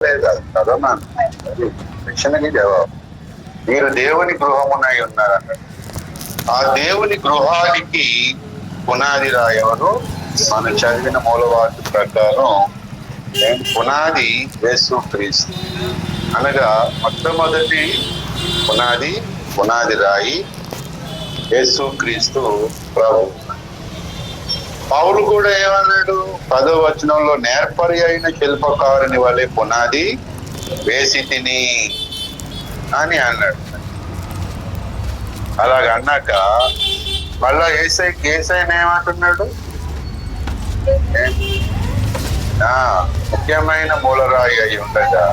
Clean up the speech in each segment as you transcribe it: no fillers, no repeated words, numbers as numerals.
లేదా చదవనాను ప్రశ్నకి జవాబు. మీరు దేవుని గృహమునై ఉన్నారన్నాడు. ఆ దేవుని గృహానికి పునాది రాయవరు. మనం చదివిన మూలవాక్య ప్రకారం పునాది యేసు క్రీస్తు అనగా మొట్టమొదటి పునాది రాయి యేసు క్రీస్తు ప్రభు. పౌలు కూడా ఏమన్నాడు? 10వ వచనంలో నేర్పరి అయిన శిల్పకారుని వలె పునాది వేసి తిని అని అన్నాడు. అలాగ అన్నాక మళ్ళా ఏసైని ఏమంటున్నాడు? ముఖ్యమైన మూలరాయి అయి ఉండగా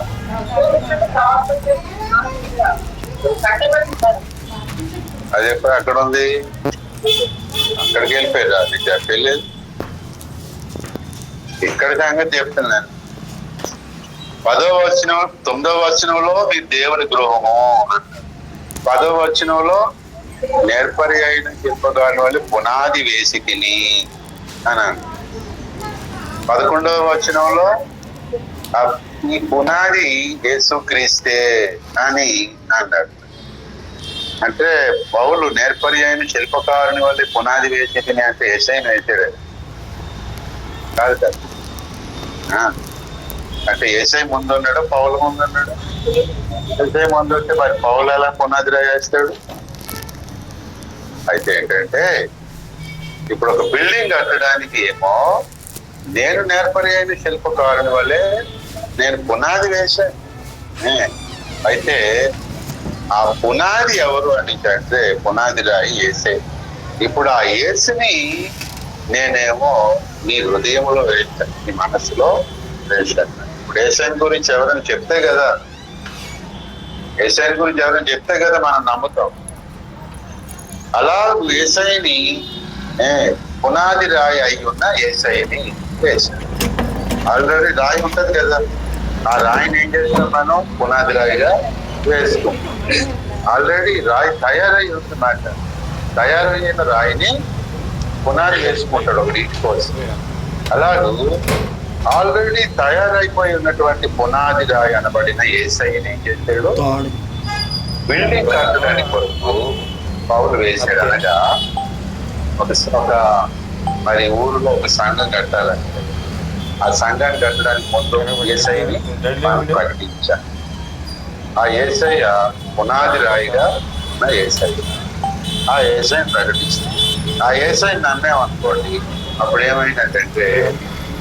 అది ఎప్పుడు అక్కడ ఉంది, అక్కడికి వెళ్ళిపోయారు. అది చెప్పలేదు. ఇక్కడ సంగతి చెప్తున్నాను. 10వ వచనం 9వ వచనంలో మీ దేవుని గృహము, 10వ వచనంలో నేర్పరి అయిన శిల్పకారుని వల్ల పునాది వేసి తిని అని. 11వ వచనంలో ఈ పునాది యేసు క్రీస్తే అని అన్నాడు. అంటే పౌలు నేర్పరి అయిన శిల్పకారుని వల్ల పునాది వేసి తిని అంటే యేసయ్యను వేసాడు కాదు కదా. అంటే యేసయ్య ముందు ఉన్నాడు, పౌలు ముందు ఉన్నాడు. యేసయ్య ముందు ఉంటే మరి పౌలు ఎలా పునాది వేస్తాడు? అయితే ఏంటంటే ఇప్పుడు ఒక బిల్డింగ్ కట్టడానికి ఏమో నేను నేర్పరి అయిన శిల్పకారుని వల్లే నేను పునాది వేశాను. అయితే ఆ పునాది ఎవరు అని అంటే పునాది రాయి యేసే. ఇప్పుడు ఆ యేసుని నేనేమో నీ హృదయంలో వేశాను, నీ మనసులో వేశాను. ఇప్పుడు యేసయ్య గురించి ఎవరైనా చెప్తే కదా, యేసయ్య గురించి ఎవరైనా చెప్తే కదా మనం నమ్ముతాం. అలా యేసయ్యని పునాది రాయి అయి ఉన్న యేసయ్యని వేశాను. ఆల్రెడీ రాయి ఉంటది కదా, ఆ రాయిని ఏం చేస్తాం మనం? పునాది రాయిగా వేసుకుంటాం. ఆల్రెడీ రాయి తయారై ఉందన్నమాట. తయారైన రాయిని పునాది వేసుకుంటాడు ఒక ఇంటి కోసం. అలాగే ఆల్రెడీ తయారైపోయి ఉన్నటువంటి పునాది రాయి అనబడిన యేసయ్యని ఏం చేశాడు? బిల్డింగ్ కట్టడానికి కొరకు పౌలు వేసాడు. అనగా ఒక మరి ఊరిలో ఒక సంఘం కట్టాలంటే ఆ సంఘాన్ని కట్టడానికి ముందు యేసయ్యని మనం ప్రకటించాలి. ఆ యేసయ్య పునాది రాయిగా ఉన్న యేసయ్య, ఆ యేసయ్యని ప్రకటిస్తుంది. ఆ యేసయ్యని నమ్మేమనుకోండి, అప్పుడు ఏమైందంటే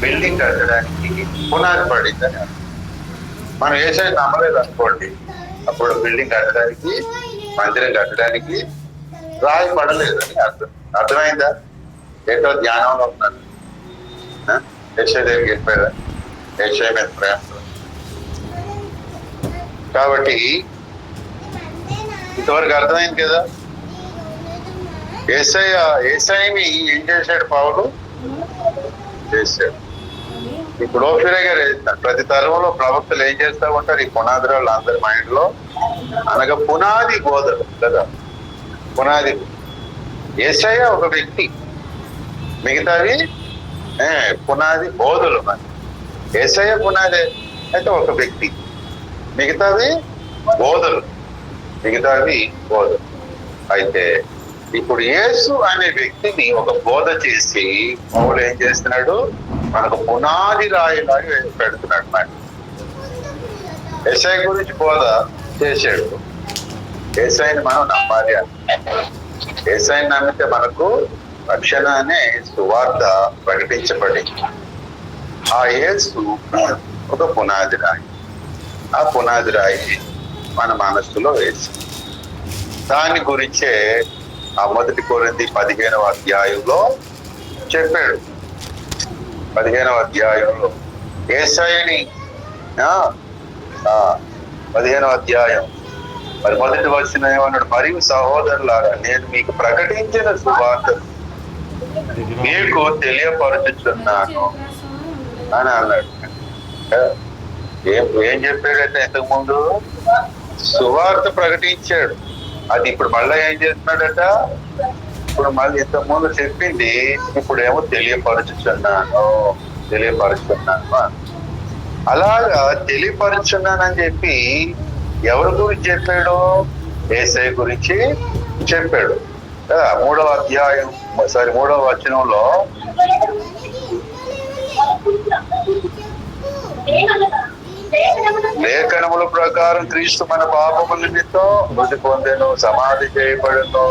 బిల్డింగ్ కట్టడానికి పునాది పడిందని. మనం యేసయ్యని నమ్మలేదు అనుకోండి, అప్పుడు బిల్డింగ్ కట్టడానికి, మందిరం కట్టడానికి రాయి పడలేదని అర్థమైందా? ఏంటో ధ్యానంలో ఉన్నాను. యేసయ్య దగ్గరికి వెళ్ళిపోయారా? యేసయ్య మీద ప్రేమ. కాబట్టి ఇంతవరకు అర్థమైంది కదా. యేసయ్యని ఏం చేశాడు పౌలు? చేశాడు. ఇప్పుడు ఓఫిరేగా వేస్తాడు. ప్రతి తరంలో ప్రవక్తలు ఏం చేస్తూ ఉంటారు? ఈ పునాదిరాళ్ళు అందరి మైండ్ లో అనగా పునాది బోధలు కదా. పునాది యేసయ్య ఒక వ్యక్తి, మిగతావి పునాది బోధలు. మరి యేసయ్య పునాది అయితే ఒక వ్యక్తి, మిగతావి బోధలు. అయితే ఇప్పుడు యేసు అనే వ్యక్తిని ఒక బోధ చేసి పౌలు ఏం చేస్తున్నాడు? మనకు పునాది రాయిలాగా పెడుతున్నాడు. మరి యేసయ్య గురించి బోధ చేశాడు. యేసయ్యని మనం నమ్మాలి. యేసయ్యని నమ్మితే మనకు రక్షణ అనే సువార్త ప్రకటించబడింది. ఆ యేసు ఒక పునాది రాయి. ఆ పునాది రాయి మన మనస్సులో వేసి దాని గురించే ఆ 1 కొరింథీ 15వ అధ్యాయంలో చెప్పాడు. 15వ అధ్యాయంలో యేసయ్యని 15వ అధ్యాయం మరి 1వ వచనం ఏమన్నాడు? మరియు సహోదరులారా, నేను మీకు ప్రకటించిన సువార్త మీకు తెలియపరుచుచున్నాను అని అన్నాడు. ఏం చెప్పాడంటే ఇంతకు ముందు సువార్త ప్రకటించాడు. అది ఇప్పుడు మళ్ళా ఏం చేస్తున్నాడట? ఇప్పుడు మళ్ళీ ఇంతకు ముందు చెప్పింది ఇప్పుడేమో తెలియపరుచుచున్నాను. అలాగా తెలియపరుచున్నానని చెప్పి ఎవరి గురించి చెప్పాడు? యేసయ్య గురించి చెప్పాడు కదా. 3వ అధ్యాయం 3వ వచనంలో లేఖనముల ప్రకారం క్రీస్తు మన పాపముల నిమిత్తం మృతి పొందెను, సమాధి చేయబడను,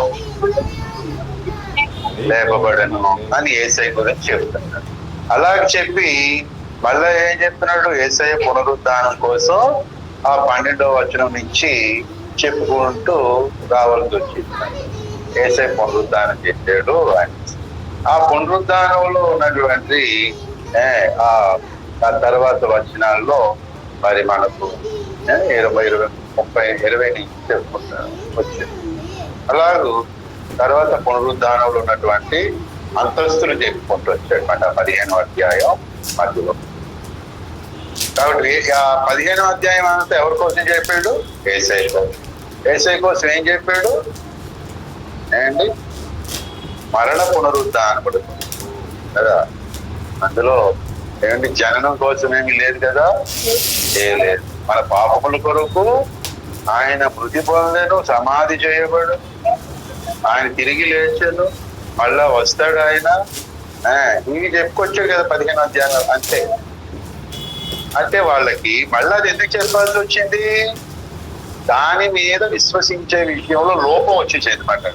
లేపబడను అని యేసయ్య గురించి చెప్తున్నాడు. అలాగే చెప్పి మళ్ళా ఏం చెప్తున్నాడు? యేసయ్య పునరుద్ధానం కోసం ఆ 12వ వచనం నుంచి చెప్పుకుంటూ రావాల్సి వచ్చింది. యేసయ్య పునరుద్ధానం చేశాడు అని. ఆ పునరుద్ధానంలో ఉన్నటువంటి ఆ తర్వాత వచనాల్లో మరి మనకు 20 నుంచి చెప్పుకుంటారు వచ్చింది. అలాగూ తర్వాత పునరుద్ధానంలో ఉన్నటువంటి అంతస్తులు చెప్పుకుంటూ వచ్చాడు మన 15వ అధ్యాయం మధ్యలో. కాబట్టి ఆ 15వ అధ్యాయం అంతా ఎవరి కోసం చెప్పాడు? యేసయ్య కోసం. యేసయ్య కోసం ఏం చెప్పాడు ఏంటి? మరణ పునరుద్ధానముడు కదా. అందులో ఏమండి జననం కోసం ఏమి లేదు కదా, లేదు. మన పాపముల కొరకు ఆయన మృతి పొందెను, సమాధి చేయబడు, ఆయన తిరిగి లేచాడు, మళ్ళా వస్తాడు ఆయన. ఇవి చెప్పుకొచ్చాడు కదా 15 అధ్యాయాలు. అంటే వాళ్ళకి మళ్ళా అది ఎందుకు చెప్పాల్సి వచ్చింది? దాని మీద విశ్వసించే విషయంలో లోపం వచ్చేసేది అన్నమాట.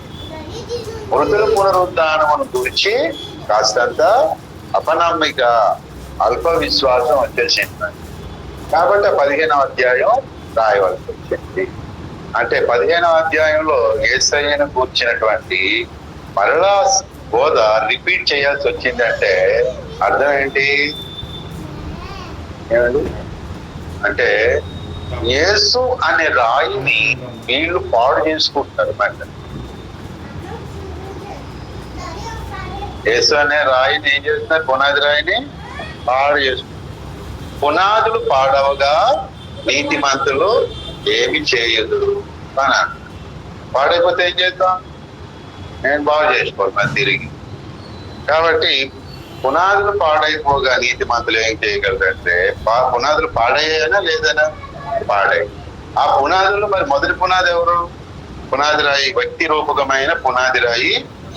మృతుల పునరుద్ధానమును గురించి కాస్తంత అపనమ్మిక, అల్ప విశ్వాసం వచ్చేసింది. కాబట్టి 15వ అధ్యాయం రాయవలసి వచ్చింది. అంటే 15వ అధ్యాయంలో యేసయ్యను కూర్చున్నటువంటి మరలా బోధ రిపీట్ చేయాల్సి వచ్చిందంటే అర్థం ఏంటి? అంటే యేసు అనే రాయిని వీళ్ళు పాడు చేసుకుంటున్నారు అన్నమాట. యేసు అనే రాయిని ఏం చేస్తున్నారు? పునాది రాయిని పాడు చేసుకుంటారు. పునాదులు పాడవగా నీతిమంతులు ఏమి చేయదు అని. పాడైపోతే ఏం చేద్దాం? నేను బాగు చేసుకోవాలి మరి తిరిగి. కాబట్టి పునాదులు పాడైపోగా నీతిమంతులు ఏం చేయగలరంటే, పునాదులు పాడయ్యానా లేదనా? పాడాయి. ఆ పునాదులు మరి మొదటి పునాది ఎవరు? పునాది రాయి, వ్యక్తి రూపకమైన పునాది రాయి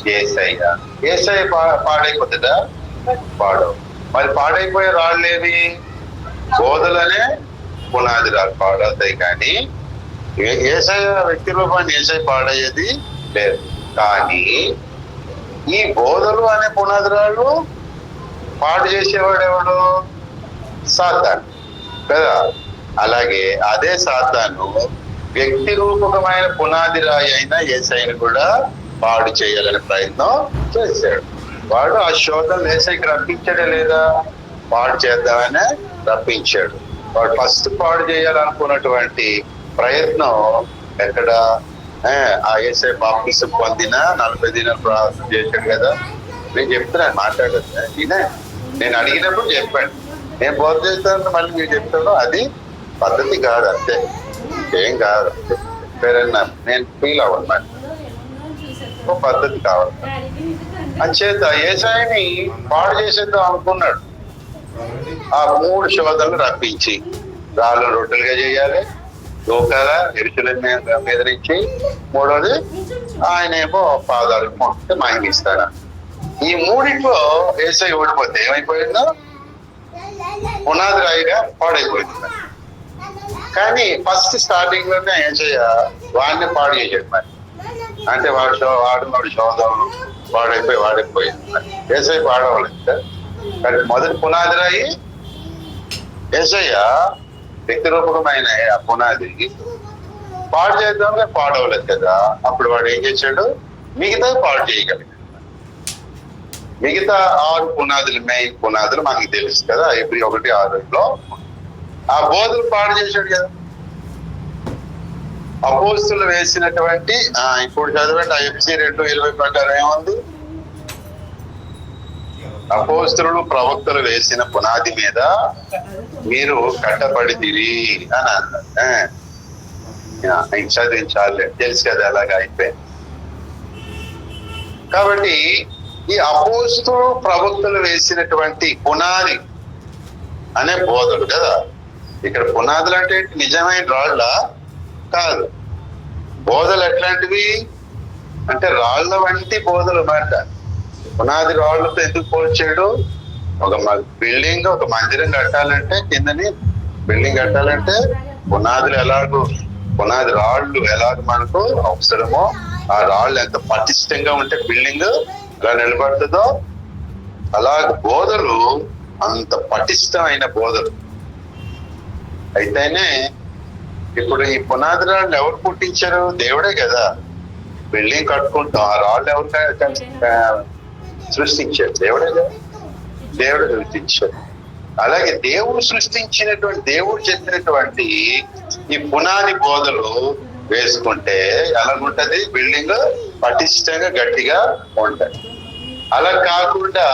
యేసయ్య. యేసయ్య పాడైపోతుందా? పాడవు. మరి పాడైపోయే రాళ్ళేవి? బోధలనే పునాది రాళ్ళు పాడవుతాయి. కానీ యేసయ్య వ్యక్తి రూపాన్ని యేసయ్య పాడయ్యేది లేదు. కానీ ఈ బోధలు అనే పునాది రాళ్ళు పాడు చేసేవాడు ఎవడు? సాతాను కదా. అలాగే అదే సాతాను వ్యక్తి రూపకమైన పునాది రాయి అయిన యేసయ్యను కూడా పాడు చేయాలని ప్రయత్నం చేశాడు. వాడు ఆ శోధన యేసయ్యకి రప్పించాడే లేదా? పాడు చేద్దామనే రప్పించాడు. వాడు ఫస్ట్ పాడు చేయాలనుకున్నటువంటి ప్రయత్నం ఎక్కడ? ఆ యేసయ్య బాప్తిసం పొందిన 40 దినాలు ప్రార్థన చేశాడు కదా. నేను చెప్తున్నాను, మాట్లాడదు. నేను అడిగినప్పుడు చెప్పాను. నేను బోధ చేస్తాను, మళ్ళీ మీరు చెప్తాను. అది పద్ధతి కాదు, అంతే, ఏం కాదు. పేరన్నా నేను ఫీల్ అవ్వను, పద్ధతి కావాలి. అంచేత యేసయ్యని పాడు చేసేద్దాం అనుకున్నాడు. ఆ 3 శోధనలు రప్పించి రాళ్ళు రొట్టెలుగా చేయాలి, లోకాల ఎరుచుల మీద నుంచి, మూడోది ఆయనేమో పాదాలు మొక్కితే మహిమిస్తాడు. ఈ 3 యేసయ్య ఓడిపోతే ఏమైపోయిందో? పునాది రాయిగా పాడైపోయింది. కానీ ఫస్ట్ స్టార్టింగ్ లోనే యేసయ్య వాడిని పాడు చేశాడు. మరి అంటే వాడు శోధం వాడైపోయింది. యేసయ్య పాడవలేదు. కానీ మొదటి పునాది రాయి యేసయ్య వ్యక్తి రూపకమైన ఆ పునాది పాడు చేద్దాం పాడవలేదు కదా. అప్పుడు వాడు ఏం చేశాడు? మిగతా పాడు చేయగలిగాడు. మిగతా 6 పునాదులు, మెయిన్ పునాదులు మనకి తెలుసు కదా. Hebrew 1:6 ఆ బోధలు పాడు చేశాడు కదా. అపోస్తులు వేసినటువంటి ఇప్పుడు చదవండి, FC 2:20 ప్రకారం ఏముంది? అపోస్తులు ప్రవక్తలు వేసిన పునాది మీద మీరు కట్టబడితిరి అని అన్నారు. చదివించాలి, తెలుసు కదా, అలాగా అయిపోయింది. కాబట్టి ఈ అపోస్తులు ప్రవక్తలు వేసినటువంటి పునాది అనే బోధలు కదా, ఇక్కడ పునాదులు అంటే నిజమైన రాళ్ళ కాదు. బోధలు ఎట్లాంటివి అంటే రాళ్ళ వంటి బోధలు మాట. పునాది రాళ్ళతో ఎందుకు పోల్చాడు? ఒక బిల్డింగ్, ఒక మందిరం కట్టాలంటే, కిందని బిల్డింగ్ కట్టాలంటే పునాదులు ఎలాగో, పునాది రాళ్ళు ఎలాగ మనకు అవసరమో, ఆ రాళ్ళు ఎంత పటిష్టంగా ఉంటే బిల్డింగ్ ఎలా నిలబడుతుందో, అలాగ బోధలు అంత పటిష్టమైన బోధలు. అయితేనే ఇప్పుడు ఈ పునాది రాళ్ళు ఎవరు పుట్టించారు? దేవుడే కదా. బిల్డింగ్ కట్టుకుంటాం, ఆ రాళ్ళు ఎవరు సృష్టించారు? దేవుడే కదా. దేవుడు సృష్టించాడు. అలాగే దేవుడు సృష్టించినటువంటి, దేవుడు చెప్పినటువంటి ఈ పునాది బోధలు వేసుకుంటే ఎలాగుంటది? బిల్డింగ్ పటిష్టంగా గట్టిగా ఉంటది. అలా కాకుండా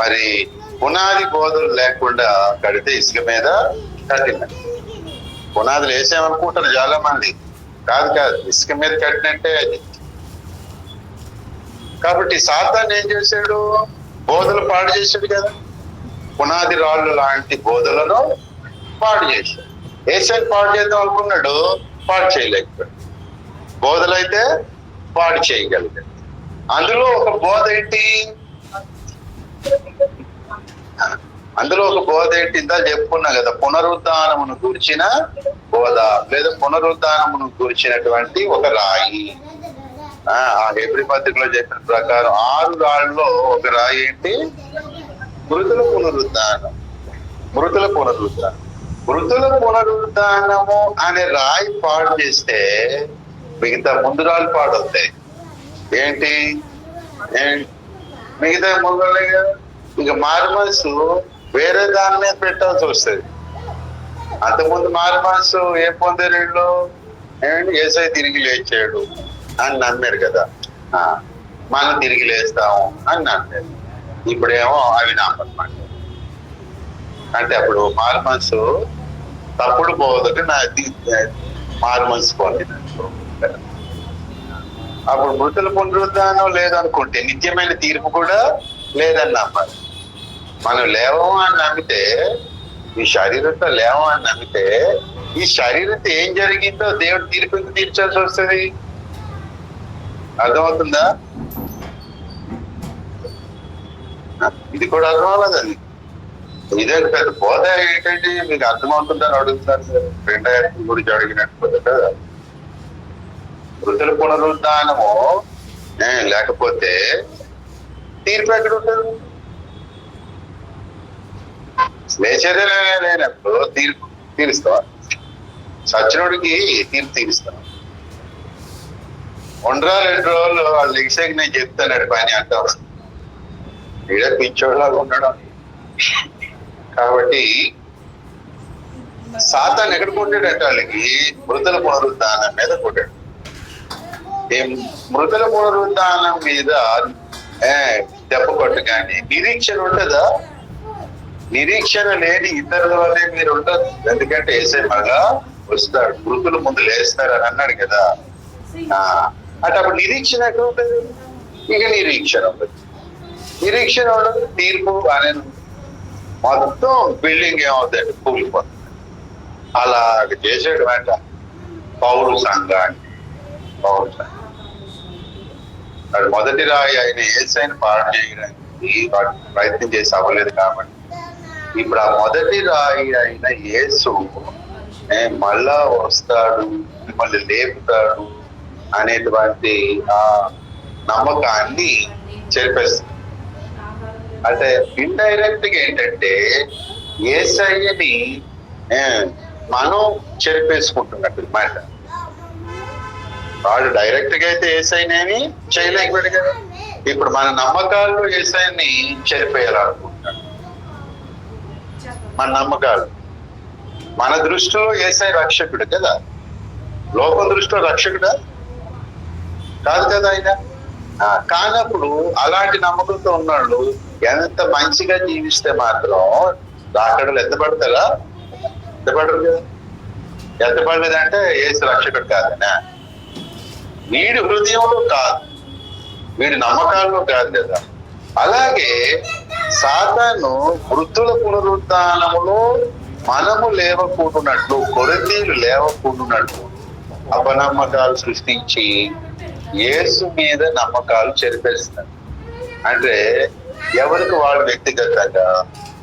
మరి పునాది బోధలు లేకుండా కడితే ఇసుక మీద కట్టిన. పునాదులు వేసామనుకుంటారు చాలా మంది. కాదు కాదు, ఇసుక మీద కట్టినట్టే అది. కాబట్టి సాతాను ఏం చేశాడు? బోధలు పాడు చేశాడు కదా. పునాది రాళ్ళు లాంటి బోధలను పాడు చేశాడు. ఏసైని పాడు చేద్దాం అనుకున్నాడు, పాడు చేయలేకపోయాడు. బోధలైతే పాడు చేయగలిగాడు. అందులో ఒక బోధ ఏంటి? అందులో ఒక బోధ ఏంటి? ఇందా చెప్పుకున్నా కదా, పునరుద్ధానమును గురించిన బోధ, లేదా పునరుద్ధానమును గురించినటువంటి ఒక రాయి. ఆ హెబ్రీ పత్రికలో చెప్పిన ప్రకారం 6 రాళ్ళలో ఒక రాయి ఏంటి? మృతుల పునరుద్ధానం. మృతుల పునరుద్ధానం. మృతుల పునరుద్ధానము అనే రాయి పాడు చేస్తే మిగతా ముందు రాళ్ళు పాడవుతాయి. ఏంటి? మిగతా ముందు ఇక మారు మనసు వేరే దాని మీద పెట్టాల్సి వస్తుంది. అంతకుముందు మారు మనసు ఏం పొందారు వీళ్ళు? ఏసై తిరిగి లేచాడు అని నమ్మారు కదా, మనం తిరిగి లేస్తాము అని నమ్మారు. ఇప్పుడేమో అవి నమ్మకమాట. అంటే అప్పుడు మారు మనసు తప్పుడు బోధకు మారు మనసు పొందినట్టు. అప్పుడు మృతుల పునరుద్ధానం లేదనుకుంటే నిత్యమైన తీర్పు కూడా లేదని నమ్మాలి. మనం లేవము అని నమ్మితే, ఈ శరీరంతో లేవము అని నమ్మితే, ఈ శరీరంతో ఏం జరిగిందో దేవుడు తీర్పు తీర్చాల్సి వస్తుంది. అర్థమవుతుందా? ఇది కూడా అర్థం అవ్వలేదండి. ఇదే పెద్ద బోధ ఏంటంటే మీకు అర్థమవుతుందని అడుగుతారు సార్. 2 గురించి అడిగినట్టు కదా. మృతుల పునరుద్ధానము లేకపోతే తీర్పు ఎక్కడ ఉంటుంది? లేచేదే లేనప్పుడు తీర్పు తీరుస్తావా? సచ్చినోడికి తీర్పు తీరుస్తావా? 1-2 రోజులు వాళ్ళు ఎగ్జాక్ట్ నేను చెప్తాను పని అంటావు. ఈడ పిచ్చోళ్ళలాగా ఉండడం. కాబట్టి సాతాను ఎక్కడ కొట్టాడంటే వాళ్ళకి మృతుల పునరుద్ధానం మీద కొట్టాడు. మృతుల పునరుద్ధానం మీద దెబ్బ కొట్టు. కానీ నిరీక్షణ ఉంటుందా? నిరీక్షణ లేని ఇతరుల వల్లే మీరు ఉండదు. ఎందుకంటే ఏసై మళ్ళా వస్తాడు, మృతుల ముందు లేస్తారు అని అన్నాడు కదా. అంటే అప్పుడు నిరీక్షణ ఎక్కడ ఉంటుంది? ఇక నిరీక్షణ ఉండదు. నిరీక్షణ ఉండదు, తీర్పు అనే మొత్తం బిల్డింగ్ ఏమవుతాయండి? కూలిపోతుంది. అలాగ చేసాడు వెంట పౌరు సంఘాన్ని. పౌరు సంఘం వాడు మొదటి రాయి ఆయన ఏసైని పాడు చేయడానికి వాడు ప్రయత్నం చేసి అవ్వలేదు. కాబట్టి ఇప్పుడు ఆ మొదటి రాయి అయిన యేసు మళ్ళా వస్తాడు, మిమ్మల్ని లేపుతాడు అనేటువంటి ఆ నమ్మకాన్ని చెరిపేస్తుంది. అంటే ఇండైరెక్ట్ గా ఏంటంటే యేసయ్యని మనం చెరిపేసుకుంటున్నట్టు మాట. వాడు డైరెక్ట్ గా అయితే యేసయ్యని చేయలేకపోయాడు కదా. ఇప్పుడు మన నమ్మకాల్లో యేసయ్యని చెరిపేయాలనుకుంటున్నాడు. మన నమ్మకాలు, మన దృష్టిలో యేసయ్య రక్షకుడు కదా. లోకం దృష్టిలో రక్షకుడా కాదు కదా ఆయన. కానప్పుడు అలాంటి నమ్మకంతో ఉన్నాడు. ఎంత మంచిగా జీవిస్తే మాత్రం రాకడలు ఎత్తపడతారా? ఎత్తపడరు కదా. ఎత్తపడలేదంటే యేసు రక్షకుడు కాదనా? వీడి హృదయంలో కాదు, వీడి నమ్మకాల్లో కాదు కదా. అలాగే సాతాను మృతుల పునరుద్ధానములో మనము లేవకూడునట్లు, కొరింథీయులు లేవకూడునట్లు అపనమ్మకాలు సృష్టించి యేసు మీద నమ్మకాలు చెరిపేస్తున్నారు. అంటే ఎవరికి వాళ్ళు వ్యక్తిగతంగా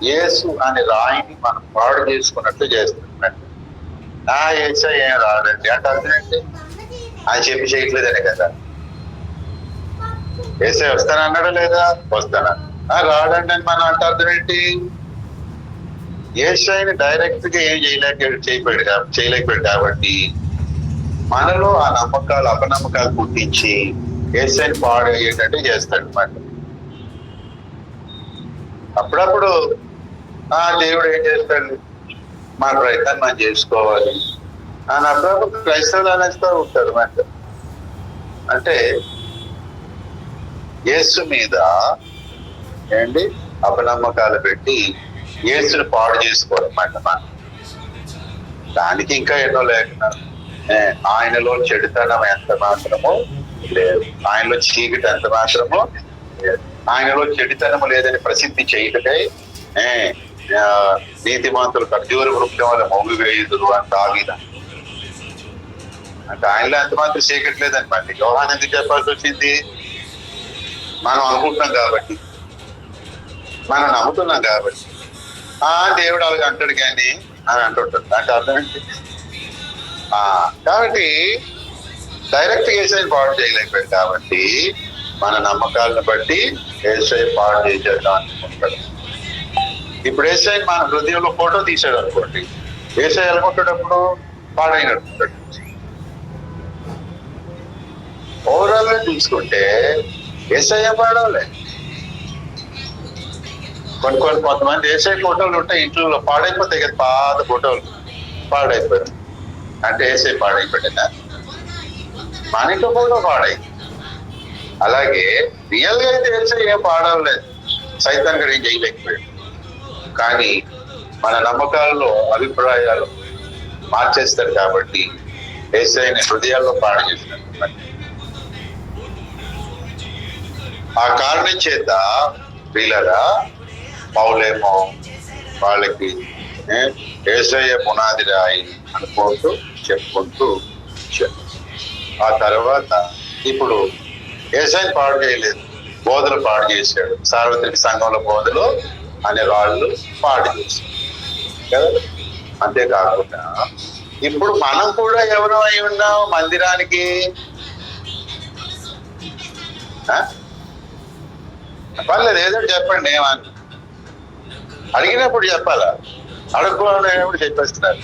యేసు అనే రాయిని మనం పాడు చేసుకున్నట్లు చేస్తున్నట్టు. యేసయ్య ఏం రాడండి అంటే అర్థమేంటి? ఆయన చెప్పి చేయట్లేదనే కదా. యేసయ్య వస్తానన్నాడా లేదా? వస్తానా. రాడండి అని మనం అంటే అర్థం ఏంటి? యేసయ్యని డైరెక్ట్ గా ఏం చేయలేకపోయాడు కాబట్టి మనలో ఆ నమ్మకాలు అపనమ్మకాలు పుట్టించి యేసయ్యని పాడు అయ్యేటట్టు చేస్తాడు అన్నమాట. అప్పుడప్పుడు దేవుడు ఏం చేస్తాడు, మన ప్రయత్నం మనం చేసుకోవాలి అని అప్పుడప్పుడు క్రైస్తవులు అనేస్తూ ఉంటారు అన్నమాట. అంటే యేసు మీద ఏంటి అపనమ్మకాలు పెట్టి యేసుని పాడు చేసుకోవాలన్నమాట మనం. దానికి ఇంకా ఎన్నో లేకున్నారు. ఆయనలో చెడుతనం ఎంత మాత్రమో లేదు, ఆయనలో చీకటి ఎంత మాత్రమో లేదు. ఆయనలో చెడుతనము లేదని ప్రసిద్ధి చేయటకై నీతిమంతులు ఖర్జూర వృక్షం వల్ల మొగ్గు వేయుదురు అని తాగిన అంటే ఆయనలో ఎంత మాత్రం చీకటి లేదని మళ్ళీ యోహాను ఎందుకు చెప్పాల్సి వచ్చింది? మనం అనుకుంటున్నాం కాబట్టి, మనం నమ్ముతున్నాం కాబట్టి దేవుడు అలాగ అంటాడు కానీ అని అంటుంటాడు. అంటే అర్థం ఏంటి? కాబట్టి డైరెక్ట్ యేసయ్యని పాడు చేయలేకపోయాడు కాబట్టి మన నమ్మకాలను బట్టి యేసయ్య పాడు చేసేద్దాం అనుకుంటాడు. ఇప్పుడు యేసయ్య మన హృదయంలో ఫోటో తీసాడు అనుకోండి, యేసయ్య అనుకుంటాడప్పుడు పాడైనట్టుంటాడు. ఓవరాల్ గా చూసుకుంటే యేసయ్య పాడాలి. కొంతమంది యేసయ్య ఫోటోలు ఉంటాయి ఇంట్లో, పాడైపోతాయి కదా, పాత ఫోటోలు పాడైపోయారు అంటే యేసయ్య పాడైపోయినా మన ఇంట్లో ఫోటో పాడైంది. అలాగే రియల్ గా అయితే యేసయ్య ఏం పాడలేదు, సైతాన్ కూడా ఏం చేయలేకపోయాడు. కానీ మన నమ్మకాల్లో అభిప్రాయాలు మార్చేస్తాడు కాబట్టి యేసయ్యని హృదయాల్లో పాడు చేసినట్టు. ఆ కారణం చేత వీళ్ళరా పౌలేమో వాళ్ళకి యేసయ్య పునాది రాయి అనుకుంటూ చెప్పుకుంటూ ఆ తర్వాత ఇప్పుడు యేసయ్యని పాడు చేయలేదు, బోధలు పాడు చేశాడు. సార్వత్రిక సంఘంలో బోధలు అనే వాళ్ళు పాడు చేశాడు కదా. అంతేకాకుండా ఇప్పుడు మనం కూడా ఎవరు అయి ఉన్నాం మందిరానికి? పర్లేదు ఏదో చెప్పండి, ఏమని అడిగినప్పుడు చెప్పాలా, అడుక్కోవాలనేప్పుడు చెప్పేస్తున్నారు.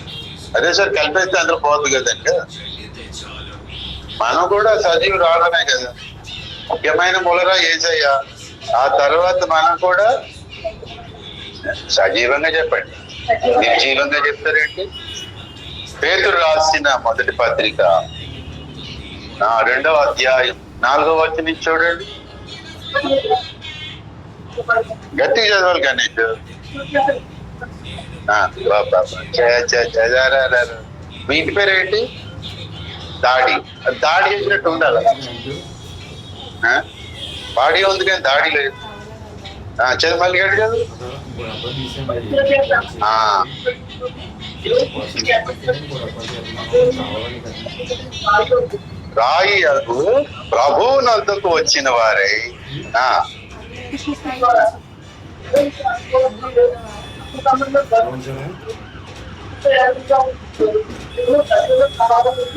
అదే సార్ కలిపేస్తే అందరూ పోతుంది కదండి. మనం కూడా సజీవు రావడమే కదా ముఖ్యమైన మూలరా యేసయ్య. ఆ తర్వాత మనం కూడా సజీవంగా చెప్పండి, నిర్జీవంగా చెప్తారేంటి? పేతురు రాసిన మొదటి పత్రిక 2వ అధ్యాయం 4వ వచనం చూడండి. గట్టిగా చదవాలి కానీ మీ ఇంటి పేరు ఏంటి? దాడి. దాడి చేసినట్టు ఉండాలి. బాడీ ఉంది కానీ దాడి లేదు. చదువు మళ్ళీ గడి చదువు. రాయి అగు ప్రభువు నద్దకు వచ్చిన వారై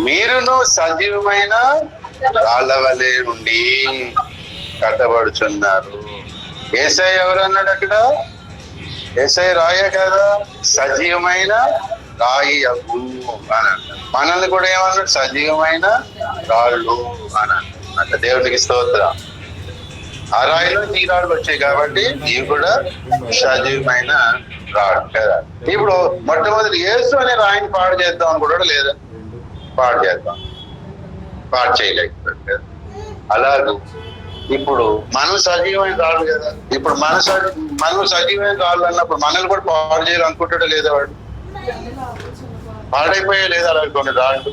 మీరును సజీవమైన రాళ్ళ వలె నుండి కట్టబడుచున్నారు. యేసయ్య ఎవరన్నాడు అక్కడ? యేసయ్య రాయే కదా, సజీవమైన రాయి అగు అని అన్నాడు. మనల్ని కూడా ఏమన్నాడు? సజీవమైన రాళ్ళు అని అన్నాడు. అంటే దేవుడికి స్తోత్రం. ఆ రాయిలో ఈ రాళ్ళు వచ్చాయి కాబట్టి ఇవి కూడా సజీవమైన రాడు కదా. ఇప్పుడు మొట్టమొదటి యేసు అనే రాయిని పాడు చేద్దాం అనుకుంటాడు, లేదా పాడు చేద్దాం, పాడు చేయలేకపోయాడు కదా. అలాగే ఇప్పుడు మనం సజీవమైన రాళ్ళు కదా. ఇప్పుడు మనం సజీవమైన రాళ్ళు అన్నప్పుడు మనల్ని కూడా పాడు చేయాలి అనుకుంటాడు లేదా? వాడు పాడైపోయా లేదా? అలాగే కొన్ని రాళ్ళు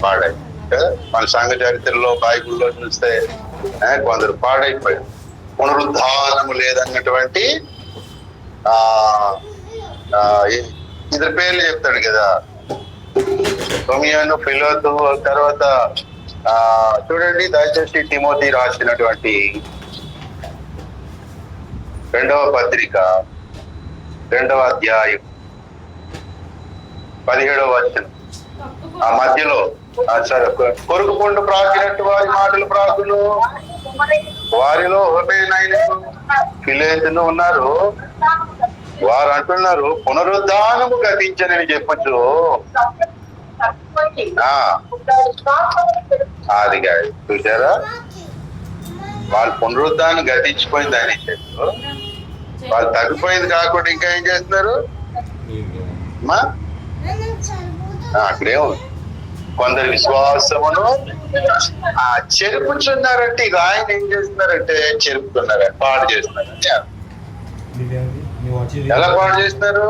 పాడై కదా. మన సంఘ చరిత్రలో బైబిల్లో చూస్తే కొందరు పాడైపోయారు. పునరుద్ధానము లేదన్నటువంటి ఇద్దరు పేర్లు చెప్తాడు కదా, రోమియోను, ఫిలోతు. తర్వాత చూడండి దయచేసి తిమోతి రాసినటువంటి 2వ పత్రిక 2వ అధ్యాయం 17వ వచనం. ఆ మధ్యలో కొరుకు పండు ప్రాకినట్టు వారి మాటలు ప్రాకులు, వారిలో హోమేనైనను ఫిలేతును ఉన్నారు. వారు అంటున్నారు పునరుద్ధానము గతించనని చెప్పచ్చు. అది కాదు, చూసారా, వాళ్ళు పునరుద్ధానం గతించిపోయింది అని చెప్పు. వాళ్ళు తగ్గిపోయింది కాకుండా ఇంకా ఏం చేస్తున్నారు అక్కడేముంది, కొందరు విశ్వాసమును చెరుపుచున్నారంటే ఇక ఆయన ఏం చేస్తున్నారంటే చెరుపుతున్నారంటే పాడు చేస్తున్నారంటే. ఎలా పాడు చేస్తున్నారు?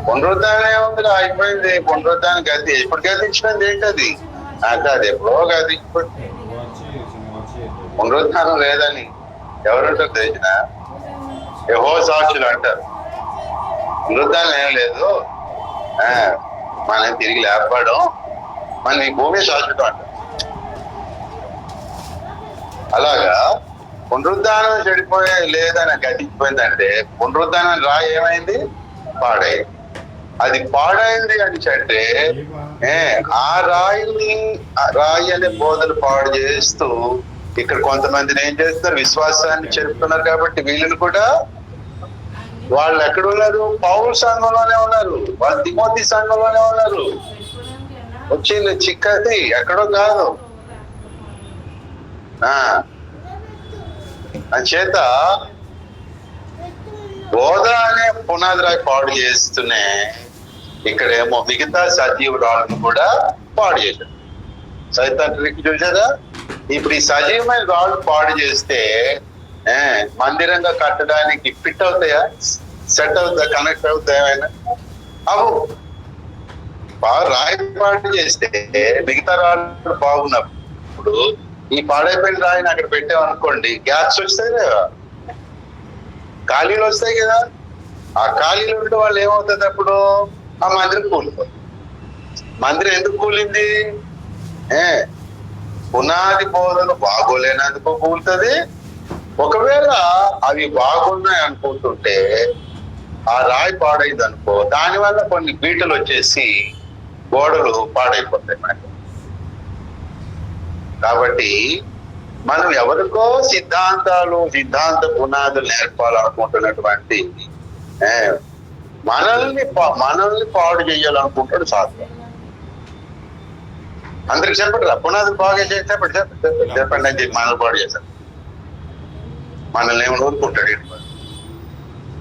పునరుద్ధానం ఏముంది, అయిపోయింది పునరుద్ధానం గతి. ఎప్పుడు గతించిపోయింది ఏంటది? అది ఎప్పుడో గతించిపోయింది. పునరుద్ధానం లేదని ఎవరంటారు తెలిసిన? యెహోవా సాక్షులు అంటారు పునరుద్ధానం ఏం లేదు, మనం తిరిగి లేపడం, మన ఈ భూమి శాశ్వతం అంటారు. అలాగా పునరుద్ధానం చెడిపోయే లేదని గతించిపోయిందంటే పునరుద్ధానం రాయి ఏమైంది? పాడైంది. అది పాడైంది అని అంటే ఆ రాయి అనే బోధలు పాడు చేస్తూ ఇక్కడ కొంతమందిని ఏం చేస్తున్నారు, విశ్వాసాన్ని చెరుపుతున్నారు. కాబట్టి వీళ్ళని కూడా వాళ్ళు ఎక్కడ ఉన్నారు? పౌలు సంఘంలోనే ఉన్నారు, వాళ్ళు తిమోతి సంఘంలోనే ఉన్నారు. వచ్చింది చిక్కది ఎక్కడో కాదు. అంచేత బోధ అనే పునాది రాయి పాడు చేస్తూనే ఇక్కడేమో మిగతా సజీవురాలను కూడా పాడు చేశారు. సైతానికి చూసారా? ఇప్పుడు ఈ సజీవమైన రాళ్ళు పాడు చేస్తే మందిరంగా కట్టడానికి ఫిట్ అవుతాయా? సెట్ అవుతాయా? కనెక్ట్ అవుతాయా? ఏమైనా అవు. రాయి పాడు చేస్తే మిగతా రాళ్ళు బాగున్నప్పుడు ఈ పాడైపోయిన రాయిని అక్కడ పెట్టామనుకోండి, గ్యాప్స్ వస్తాయి కదా, ఖాళీలు వస్తాయి కదా. ఆ ఖాళీలు ఉంటే వాళ్ళు ఏమవుతుంది అప్పుడు? ఆ మందిరం కూలిపోతుంది. మందిరం ఎందుకు కూలింది? పునాది బోధలు బాగోలేనందుకు కూలుతుంది. ఒకవేళ అవి బాగున్నాయి అనుకుంటుంటే ఆ రాయి పాడైంది అనుకో, దానివల్ల కొన్ని బీటలు వచ్చేసి గోడలు పాడైపోతాయి మనకి. కాబట్టి మనం ఎవరికో సిద్ధాంత పునాదులు నేర్పాలనుకుంటున్నటువంటి మనల్ని పాడు చేయాలనుకుంటాడు సాధన. అందరికి చెప్పండి రా, పునాదులు బాగా చెప్పండి చెప్పండి అని చెప్పి మనల్ని పాడు చేశారు. మనల్ని ఏమైనా ఊరుకుంటాడు,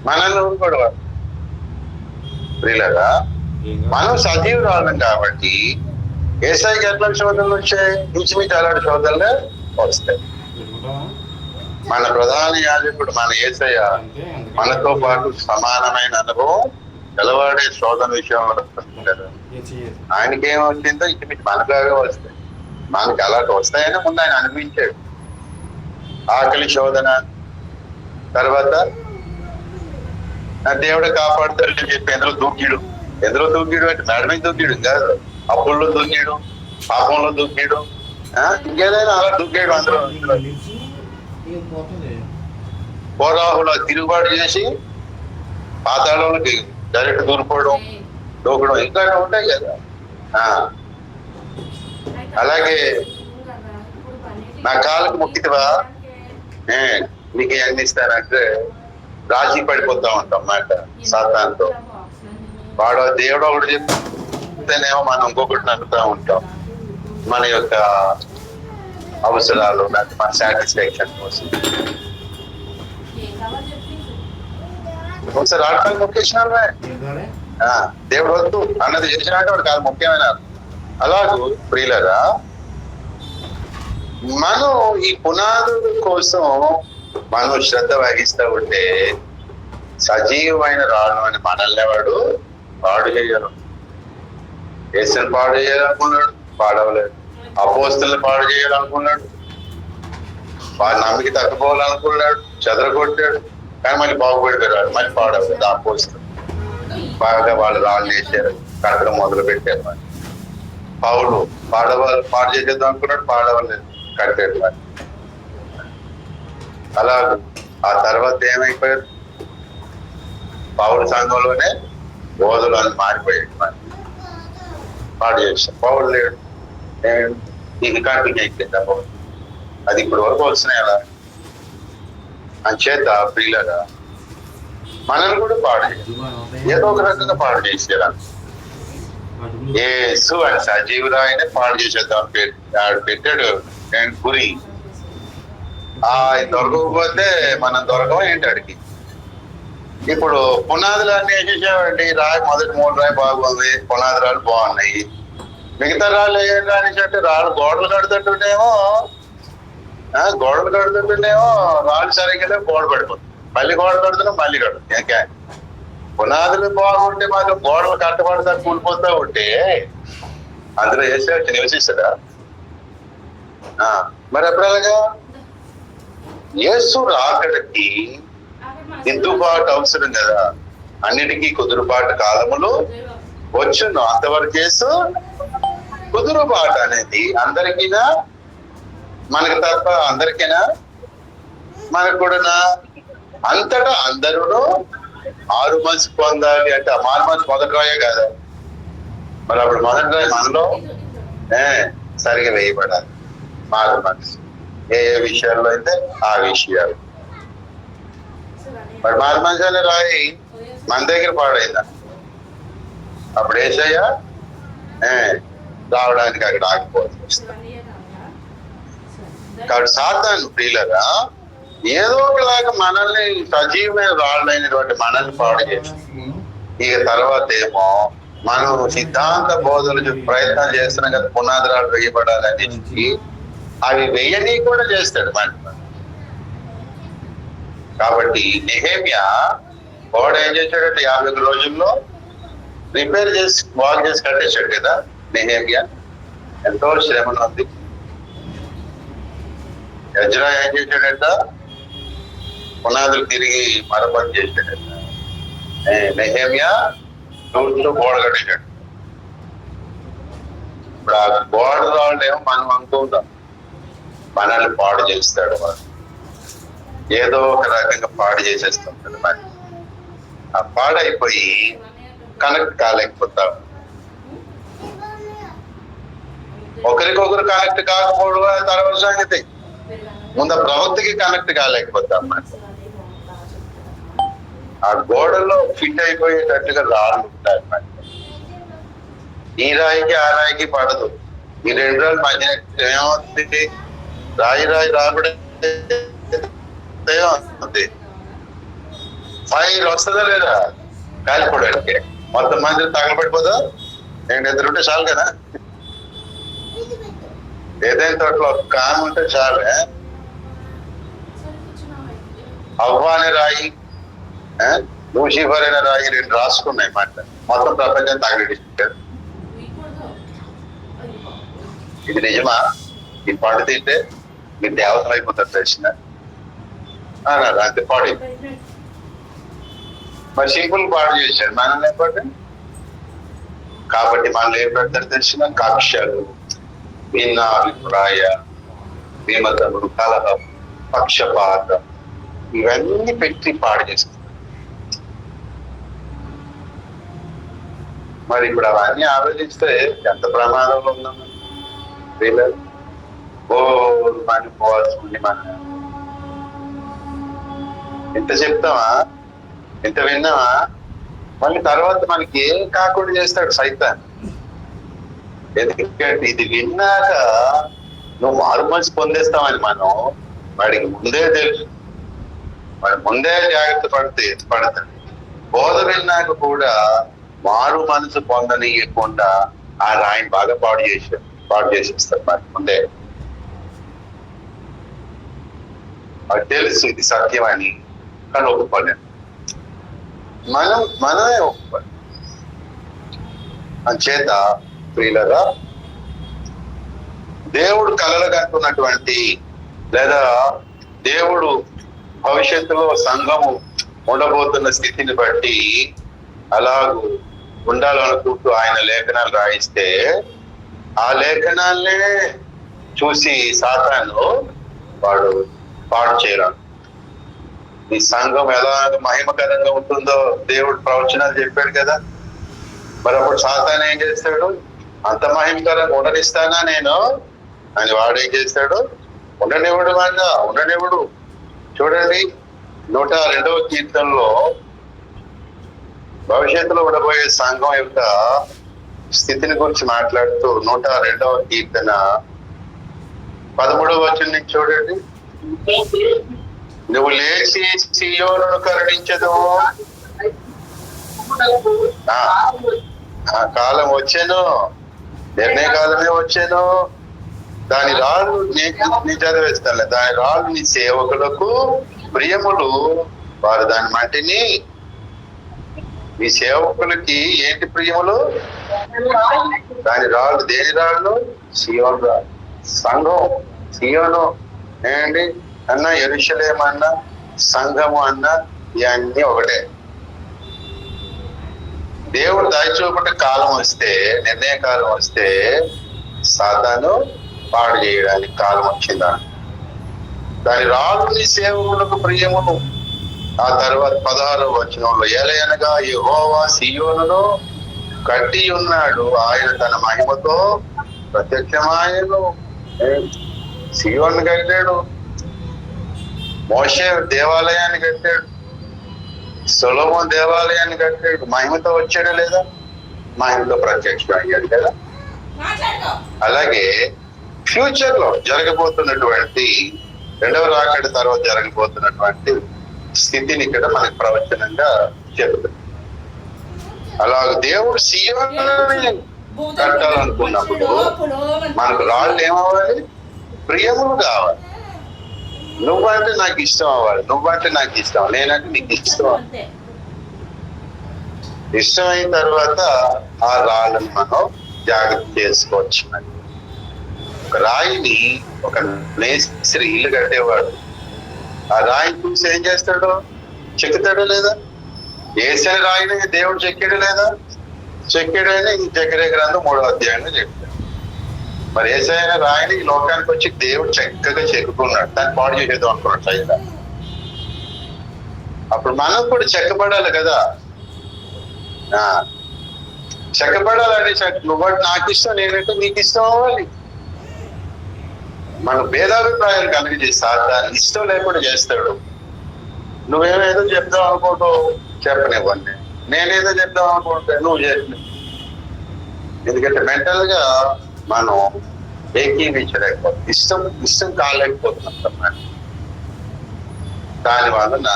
మనల్ని ఊరుకోడు వాడు. ప్రియులారా, మనం సజీవురాలం కాబట్టి ఏసైకి ఎట్లా శోధనలు వచ్చాయి? ఇంచుమించు అలాంటి శోధనలే వస్తాయి. మన ప్రధాన యాజకుడు మన యేసయ్య మనతో పాటు సమానమైన అనుభవం గలవాడే శోధన విషయంలో కదా. ఆయనకి ఏం వచ్చిందో ఇంచుమించు మనలాగా వస్తాయి. మనకి అలాంటి వస్తాయని ముందు ఆయన అనిపించాడు. ఆకలి శోధన, తర్వాత దేవుడు కాపాడుతాడు అని చెప్పి ఎందులో దూకిడు అంటే మేడ మీద దూకిడు కాదు, అప్పుల్లో దూకిడు, పాపంలో దూకిడు, ఇంకేదైనా అలా దూకాడు. అందులో కోరాహులో తిరుగుబాటు చేసి పాతాళంలోకి డైరెక్ట్ దూరిపోవడం, దూకడం, ఇంకా ఉంటాయి కదా. అలాగే నా కాళ్ళకు మొక్కితివా నీకు అన్ని ఇస్తానంటే రాజీ పడిపోతా ఉంటాం మాట సాతానుతో. వాడు దేవుడు ఒకటి చెప్తేనేమో మనం ఇంకొకటి నమ్ముతా ఉంటాం. మన యొక్క అవసరాలు, మన సాటిస్ఫాక్షన్ కోసం. ఒకసారి ఆడటానికి మొక్కేసినామే, దేవుడు వద్దు అన్నది చేసినట్టు వాడు కాదు ముఖ్యమైన. అలాగూ ప్రియులరా, మనం ఈ పునాదుల కోసం మనం శ్రద్ధ వహిస్తూ ఉంటే సజీవమైన రాను అని మనల్ని వాడు పాడు చేయాలి. యేసుని పాడు చేయాలనుకున్నాడు, పాడవలేదు. అపోస్తుల్ని పాడు చేయాలనుకున్నాడు, వారి నమ్మిక తగ్గిపోవాలనుకున్నాడు, చెదరగొట్టాడు. కానీ మళ్ళీ బాగుపడిపోయాడు, మళ్ళీ పాడవలేదు. అపోస్తులు బాగా వాళ్ళు రాళ్ళు వేసారు, కట్టడం మొదలు పెట్టారు. మరి పౌలు పాడవాళ్ళు పాడు చేసేద్దాం అనుకున్నాడు, పాడవాళ్ళు కట్టాడు. మరి అలా ఆ తర్వాత ఏమైపోయారు, పౌలు సంఘంలోనే బోధలు అని మారిపోయాడు. మరి పాడు చేశారు. పౌలు లేడు, నీకు కంటిన్యూ అయిపోయింది ఆ పౌలు. అది ఇప్పుడు వరకు వచ్చినాయి. అలా అంచేత ప్రియులరా మనల్ని కూడా పాడు చేయాలి, ఏదో ఒక రకంగా పాడు చేసేలా. యేసు అని సజీవురాయనే పాడు చేసేద్దాం పెట్టాడు గురి. దొరకకపోతే మనం దొరకమా ఏంటి అడిగి. ఇప్పుడు పునాదులు అన్ని వేసేసామండి, రాయి మొదటి 3 రాయి బాగుంది, పునాది రాళ్ళు బాగున్నాయి, మిగతా రాళ్ళు ఏం రానిచ్చంటే రాళ్ళు గోడలు కడుతుంటేనేమో రాళ్ళు సరిగ్గా గోడ పడిపోతుంది, మళ్ళీ గోడ కడుతున్నాం, మళ్ళీ కడుతుంది. ఇంకా పునాదులు బాగుంటే మాకు గోడలు కట్టబడతా కూలిపోతా ఉంటే అందులో వేసే నివసిస్తాడా? మరి అప్పుడు అలాగా యేసు రాకడికి దిద్దుబాటు అవసరం కదా, అన్నిటికీ కుదురుబాటు కాలములు వచ్చును. అంతవరకు యేసు కుదురుబాటు అనేది అందరికీనా, మనకు తప్ప అందరికీనా, మనకు కూడా అంతటా అందరూ 6 మనసు పొందాలి అంటే ఆ 6 మనసు మొదటి రాయే కదా. మరి అప్పుడు మొదటి రాయి మనలో సరిగా వేయబడాలి. 6 మనసు ఏ విషయాల్లో అయితే ఆ విషయాలు. మరి 6 మనసు అనే రాయి మన దగ్గర పాడైందా, అప్పుడు యేసయ్య రావడానికి అక్కడ ఆగిపోతుంది. కాబట్టి సాతాను ప్రియులరా ఏదో ఒకలాగా మనల్ని సజీవమైన రాళ్ళైనటువంటి మనల్ని పాడు చేస్తుంది. ఇక తర్వాత ఏమో మనం సిద్ధాంత బోధనలు ప్రయత్నం చేస్తున్నాం కదా, పునాది రాళ్ళు వేయబడాలని, అవి వేయని కూడా చేస్తాడు మన. కాబట్టి నెహెమ్యా వాడు ఏం చేశాడంటే 50 రోజుల్లో రిపేర్ చేసి బాగు చేసి కట్టేశాడు కదా నెహెమ్యా. ఎంతో శ్రమను ఉంది. ఎజ్రా ఏం చేశాడంట, పునాదులు తిరిగి మరమ్మతు చేశాడంట. నెహెమ్యా నూరుతో గోడ కట్టేశాడు. ఇప్పుడు ఆ గోడ రాళ్ళు ఏమో మనం అనుకుంటాం మనల్ని పాడు చేస్తాడు, మనం ఏదో ఒక రకంగా పాడు చేసేస్తాం కదా. మరి ఆ పాడైపోయి కనెక్ట్ కాలేకపోతాం. ఒకరికొకరు కనెక్ట్ కాకపోవడం తర్వాత సంగతి, ముందు ప్రవక్తకి కనెక్ట్ కాలేకపోతాం. ఆ గోడలో ఫిట్ అయిపోయేటట్టుగా రాళ్ళు ఉంటాయి. ఈ రాయికి ఆ రాయికి పడదు. ఈ 2 రాళ్ళు మధ్య ఏమవుతుంది, రాయి రాబడి ఫైర్ వస్తుందా లేదా కాలిపోవడానికి, మొత్తం మంది తగలబడిపోదా. నేను ఎదురుంటే చాలు కదా, ఏదైనా తోటలో కాను ఉంటే చాలే. అవ్వ అనే రాయి, లూసిఫర్ అనే రాయి 2 రాసుకున్నాయి మాట, మొత్తం ప్రపంచం తగలడిస్తారు. ఇది నిజమా? ఈ పండు తింటే మీరు దేవతలు అయిపోతారు తెలిసిన అంతే పాడు. మరి సింపుల్ పాడు చేశాడు మనల్ని లేకపోతే. కాబట్టి మనల్ని ఏం పెడతారు తెలిసిన కక్షలు, భిన్నాభిప్రాయ, విమతములు, కలహం, పక్షపాతం, ఇవన్నీ పెట్టి పాడు చేస్తారు. మరి ఇప్పుడు అవన్నీ ఆలోచిస్తే ఎంత ప్రమాదంలో ఉన్నాం పిల్లలు. మన పోవాల్సింది మన ఎంత చెప్తామా, ఎంత విన్నామా, మళ్ళీ తర్వాత మనకి ఏం కాకుండా చేస్తాడు సైతాన్. ఎందుకంటే ఇది విన్నాక నువ్వు మారు మనసు పొందేస్తామని మనం వాడికి ముందే తెలుసు, వాడి ముందే జాగ్రత్త పడతాడు. బోధ విన్నాక కూడా మారు మనసు పొందనీయకుండా ఆ రాయిని బాగా పాడు చేసేస్తాడు మరి ముందే. వాడు తెలుసు ఇది సత్యం అని, కానీ ఒప్పుకోలేము. మనమే ఒప్పుకోలేం. అంచేత ప్రియులరా దేవుడు కలలు కంటున్నటువంటి లేదా దేవుడు భవిష్యత్తులో సంఘము ఉండబోతున్న స్థితిని బట్టి అలాగూ ఉండాలనుకుంటూ ఆయన లేఖనాలు రాయిస్తే ఆ లేఖనాలనే చూసి సాతాను వాడు పాడు చేయరాడు. ఈ సంఘం ఎలా మహిమకరంగా ఉంటుందో దేవుడు ప్రవచనాలు చెప్పాడు కదా. మరి అప్పుడు సాతాను ఏం చేస్తాడు? అంత మహిమకరంగా ఉండనిస్తానా నేను అని వాడు ఏం చేస్తాడు? ఉండనివ్వడు. చూడండి 102వ కీర్తనలో భవిష్యత్తులో ఉండబోయే సంఘం యొక్క స్థితిని గురించి మాట్లాడుతూ 102వ కీర్తన 13వ వచనం నుంచి చూడండి. నువ్వు లేచి సీయోనును కరుణించదు. ఆ కాలం వచ్చాను, నిర్ణయ కాలమే వచ్చాను. దాని రాళ్ళు నీ చదివేస్తాను. దాని రాళ్ళు నీ సేవకులకు ప్రియములు, వారు దాని మట్టిని. నీ సేవకులకి ఏంటి ప్రియములు? దాని రాళ్ళు. దేని రాళ్ళు? సియోను రాళ్ళు. సంఘం సియోను ఏంటి అన్న, యెరూషలేము అన్న, సంఘము అన్న, ఇవన్నీ ఒకటే. దేవుడు దాచిచూపట కాలం వస్తే, నిర్ణయ కాలం వస్తే సాతాను పాడు చేయడానికి కాలం వచ్చిందా. దాని రాళ్ళు నీ సేవకులకు ప్రియములు. ఆ తర్వాత 16వ వచనంలో ఏలయనగా యెహోవా సీయోనును కట్టి ఉన్నాడు, ఆయన తన మహిమతో ప్రత్యక్షమాయను. సీయోను కట్టాడు, మోషే దేవాలయాన్ని కట్టాడు, సొలొమోను దేవాలయాన్ని కట్టాడు. మహిమతో వచ్చాడా లేదా? మహిమతో ప్రత్యక్షం అయ్యాడు కదా. అలాగే ఫ్యూచర్ లో జరగబోతున్నటువంటి రెండవ రాకడ తర్వాత జరగబోతున్నటువంటి స్థితిని ఇక్కడ మనకు ప్రవచనంగా చెబుతుంది. అలాగే దేవుడు సీయోనుని కట్టాలనుకున్నప్పుడు మనకు రాళ్ళు ఏమవ్వాలి? ప్రియములు కావాలి. నువ్వంటే నాకు ఇష్టం అవ్వాలి, నువ్వంటే నాకు ఇష్టం, నేనంటే నీకు ఇష్టం. ఇష్టమైన తర్వాత ఆ రాళ్ళని మనం జాగ్రత్త చేసుకోవచ్చు. ఒక రాయిని ఒక మేస్త్రి ఇల్లు కట్టేవాడు ఆ రాయిని చూసి ఏం చేస్తాడు? చెక్కుతాడు లేదా? వేసిన రాయిని దేవుడు చెక్కాడు లేదా? చెక్కాడని జకర్యా గ్రంథం 3వ అధ్యాయంలో చెప్తాడు. మరి ఏసైన రాయిని ఈ లోకానికి వచ్చి దేవుడు చక్కగా చెక్కుకున్నాడు, దాన్ని పాడు చేసేద్దాం అనుకున్నాడు సైతం. అప్పుడు మనం కూడా చెక్కబడాలి కదా. చెక్కబడాలని నువ్వు నాకు ఇష్టం, నేనంటే నీకు ఇష్టం అవ్వాలి. మన భేదాభిప్రాయాలు కలిగి సాధారణ ఇష్టం లేకుండా చేస్తాడు. నువ్వేమేదో చెప్దాం అనుకుంటూ చెప్పనివ్వండి, నేనేదో చెప్దాం అనుకుంటే నువ్వు చెప్పి. ఎందుకంటే మెంటల్ గా మనం ఏకీవించలేకపోతున్నాం, ఇష్టం కాలేకపోతున్నాం. దాని వలన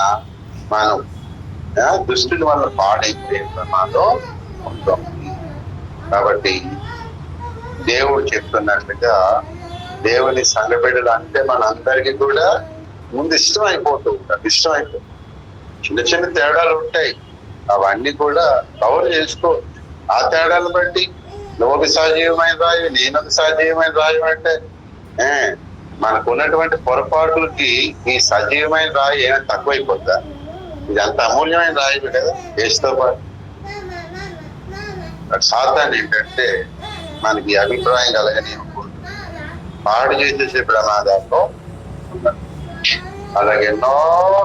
మనం దుష్టుల వల్ల పాడైపోయే ప్రమాదం ఉంటాం. కాబట్టి దేవుడు చెప్తున్నట్లుగా దేవుని సంఘబిడ్డలు అంటే మనందరికీ కూడా ముందు ఇష్టం అయిపోతూ ఉంటారు. ఇష్టం అయిపోతుంది. చిన్న చిన్న తేడాలు ఉంటాయి, అవన్నీ కూడా కవర్ చేసుకో. ఆ తేడాలను బట్టి నువ్వు ఒక సజీవమైన రాయి, నేను ఒక సజీవమైన రాయి అంటే మనకు ఉన్నటువంటి పొరపాట్లకి ఈ సజీవమైన రాయి ఏమైనా తక్కువైపోద్దా? ఇది అంత అమూల్యమైన రాయి కదా యేసుతో పాటు. సాతాను ఏంటంటే మనకి అభిప్రాయం కలగని పాడు చేసేసే ప్రమాదాల్లో ఉన్నారు. అలాగే ఎన్నో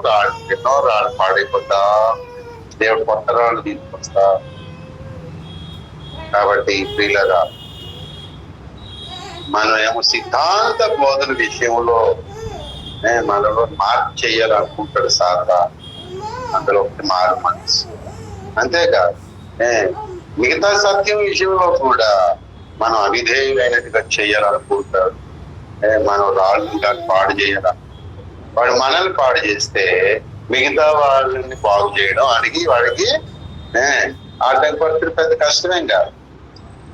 రాళ్ళు పాడైపోతా, దేవుడు కొత్త రాళ్ళు తీసుకొస్తా. కాబట్టి ప్రియులరా, మనం ఏమో సిద్ధాంత బోధన విషయంలో మనలో మార్పు చేయాలనుకుంటాడు సాతాను. అందులో ఒకటి మారు మనసు. అంతేకాదు మిగతా సత్యం విషయంలో కూడా మనం అవిధేయులైనట్టుగా చేయాలనుకుంటాడు. మనం రాళ్ళని కానీ పాడు చేయాల. వాడు మనల్ని పాడు చేస్తే మిగతా వాళ్ళని బాగు చేయడం అడిగి వాడికి ఆటంకపడుతున్న పెద్ద కష్టమేం కాదు.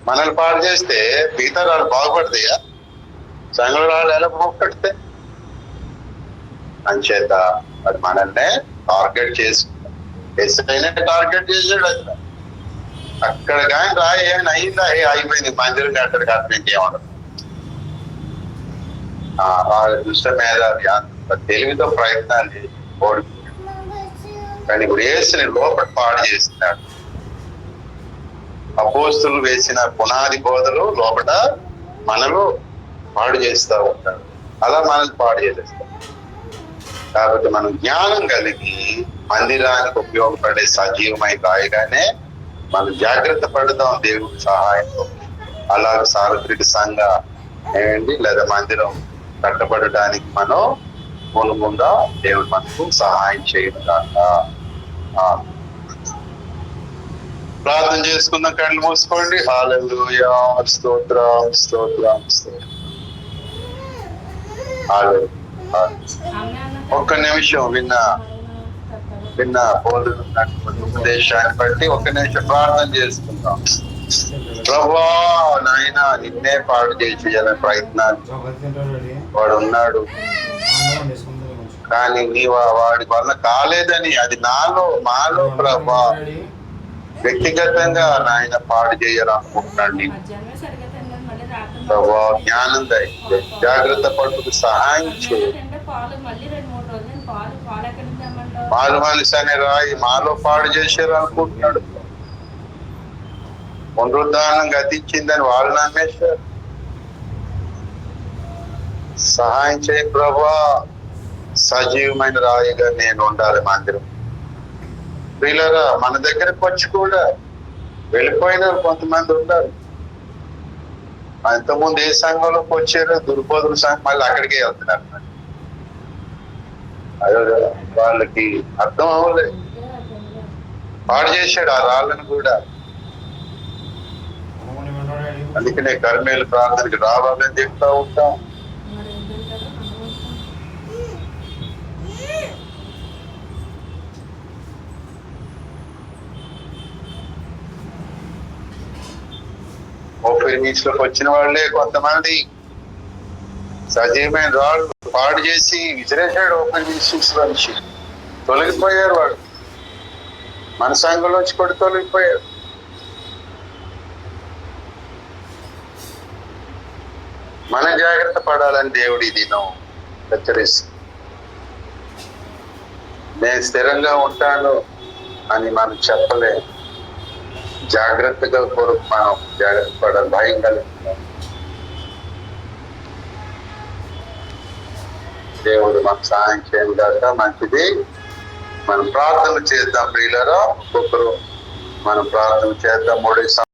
మనల్ని పాడు చేస్తే మిగతా రాళ్ళు బాగుపడతాయా? సంఘంలో రాళ్ళు ఎలా బాగుపడితే? అంచేత వాడు మనల్నే టార్గెట్ చేసుకుంటాం. ఎస్ఐనే టార్గెట్ చేసాడు. అసలు అక్కడ కానీ రాయి ఏమైనా అయిందా? అయిపోయింది, మందిరం కట్టడు కాదు, ఇంకేమన్నా దుష్ట మేధావి తెలివితో ప్రయత్నాలు చేసి ఓడిపోయాడు. కానీ ఇప్పుడు యేసుని లోపల పాడు చేస్తున్నాడు. అపోస్తులు వేసిన పునాది బోధలు లోపల మనలో పాడు చేస్తూ ఉంటారు. అలా మనల్ని పాడు చేసేస్తాం. కాబట్టి మనం జ్ఞానం కలిగి మందిరానికి ఉపయోగపడే సజీవమై రాయగానే మనం జాగ్రత్త పడదాం దేవుడి సహాయంతో. అలాగే సార్వత్రిక సంఘ ఏంటి లేదా మందిరం కట్టబడటానికి మనం ముందుగా దేవుడు మనకు సహాయం చేయడం. ప్రార్థన చేసుకుందాం. కళ్ళు మూసుకోండి. హల్లెలూయా, స్తోత్రం స్తోత్రం స్తోత్రం. ఒక్క నిమిషం విన్న బోధనటువంటి ఉపదేశాన్ని బట్టి ఒక్క నిమిషం ప్రార్థన చేసుకుందాం. ప్రభువా నాయన, నిన్నే పాడు చేసేయాలని ప్రయత్నాలు వాడు ఉన్నాడు, కానీ నీవు వాడి వల్ల కాలేదని అది మాలో ప్రభా వ్యక్తిగతంగా నాయన పాడు చేయాలనుకుంటున్నాడు. నీ ప్రభా జ్ఞానం దయచేయి, జాగ్రత్త పడుటకు సహాయం చేయి. మారు మనిషి అనే రాయి మాలో పాడు చేశారనుకుంటున్నాడు. పునరుద్ధానం గతించిందని వాళ్ళు నమ్మేశారు. సహాయం చేయి ప్రభా. సజీవమైన రాయిగా నేను ఉండాలి మందిరం. ప్రియులారా, మన దగ్గరకు వచ్చి కూడా వెళ్ళిపోయిన కొంతమంది ఉన్నారు. అంతకుముందు ఏ సంఘంలోకి వచ్చారో దుర్బోధుల సంఘం మళ్ళీ అక్కడికే వెళ్తున్నారు. అదే వాళ్ళకి అర్థం అవ్వలేదు. పాడు చేశాడు ఆ రాళ్ళను కూడా. అందుకనే కర్మేలు ప్రార్థనకి రావాలని చెప్తా ఉంటాం. ఓపెన్ లోకి వచ్చిన వాళ్ళే కొంతమంది సజీవమైన రాళ్ళు పాడు చేసి విసిరేశాడు. ఓపెన్ మీటింగ్స్ నుంచి తొలగిపోయారు. వాడు మన సంఘంలోంచి కూడా తొలగిపోయారు. మన జాగ్రత్త పడాలని దేవుడి దినం హెచ్చరిస్తుంది. నేను స్థిరంగా ఉంటాను అని మనం చెప్పలేదు. జాగ్రత్తగా కొరకు మనం జాగ్రత్త పడాలి, భయం కలుగుతున్నాం. దేవుడు మాకు సహాయం చేయగాక. మంచిది. మనం ప్రార్థన చేద్దాం ప్రియులారా. ఒక్కొక్కరు మనం ప్రార్థన చేద్దాం. 3